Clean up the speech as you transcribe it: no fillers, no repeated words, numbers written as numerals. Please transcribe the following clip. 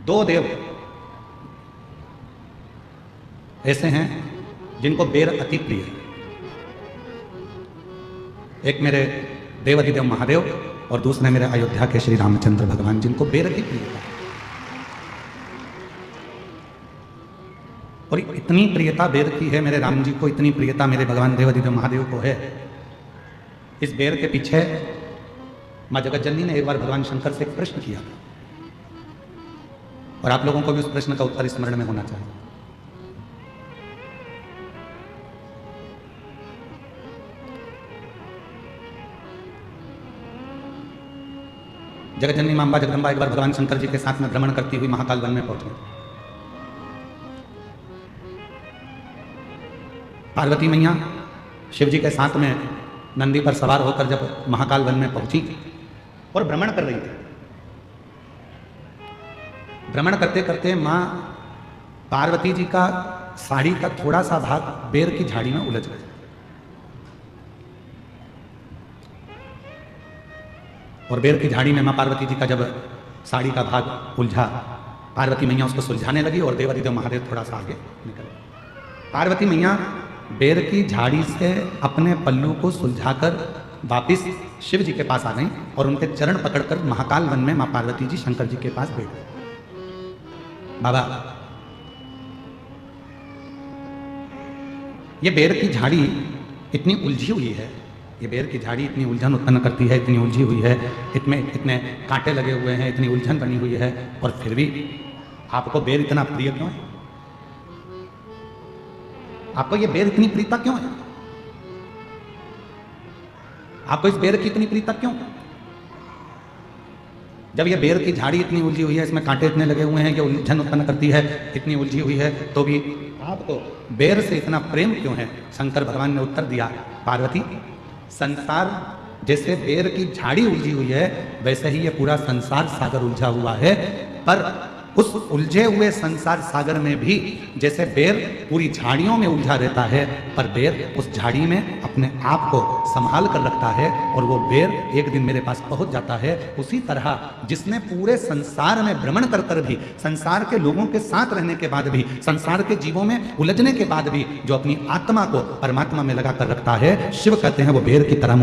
दो देव ऐसे हैं जिनको बेर अति प्रिय है। एक मेरे देवाधिदेव महादेव और दूसरे मेरे अयोध्या के श्री रामचंद्र भगवान, जिनको बेर अति प्रिय है। और इतनी प्रियता बेर की है मेरे राम जी को, इतनी प्रियता मेरे भगवान देवाधिदेव महादेव को है। इस बेर के पीछे मां जगत जननी ने एक बार भगवान शंकर से एक प्रश्न किया, और आप लोगों को भी उस प्रश्न का उत्तर स्मरण में होना चाहिए। जगत जननी मां अम्बा जगदम्बा एक बार भगवान शंकर जी के साथ में भ्रमण करती हुई महाकाल वन में पहुंची। पार्वती मैया शिव जी के साथ में नंदी पर सवार होकर जब महाकाल वन में पहुंची और भ्रमण कर रही थी, भ्रमण करते करते मां पार्वती जी का साड़ी का थोड़ा सा भाग बेर की झाड़ी में उलझ गया, और बेर की झाड़ी में मां पार्वती जी का जब साड़ी का भाग उलझा, पार्वती मैया उसको सुलझाने लगी और देवाधिदेव महादेव थोड़ा सा आगे निकल। पार्वती मैया बेर की झाड़ी से अपने पल्लू को सुलझाकर वापिस शिव जी के पास आ गई और उनके चरण पकड़कर महाकाल वन में मां पार्वती जी शंकर जी के पास बैठ गए। बाबा, ये बेर की झाड़ी इतनी उलझी हुई है, ये बेर की झाड़ी इतनी उलझन उत्पन्न करती है, इतनी उलझी हुई है, इतने कांटे लगे हुए हैं, इतनी उलझन बनी हुई है, और फिर भी आपको बेर इतना प्रिय क्यों है? आपको ये बेर इतनी प्रीता क्यों है? आपको इस बेर की इतनी प्रीता क्यों? जब ये बेर की झाड़ी इतनी उलझी हुई है, इसमें कांटे इतने लगे हुए हैं कि उलझन उत्पन्न करती है, इतनी उलझी हुई है, तो भी आपको बेर से इतना प्रेम क्यों है? शंकर भगवान ने उत्तर दिया, पार्वती, संसार जैसे बेर की झाड़ी उलझी हुई है, वैसे ही ये पूरा संसार सागर उलझा हुआ है, पर उस उलझे हुए संसार सागर में भी जैसे बेर पूरी झाड़ियों में उलझा रहता है, पर बेर उस झाड़ी में अपने आप को संभाल कर रखता है, और वो बेर एक दिन मेरे पास पहुंच जाता है। उसी तरह जिसने पूरे संसार में भ्रमण कर कर भी, संसार के लोगों के साथ रहने के बाद भी, संसार के जीवों में उलझने के बाद भी जो अपनी आत्मा को परमात्मा में लगा कर रखता है, शिव कहते हैं वो बेर की तरह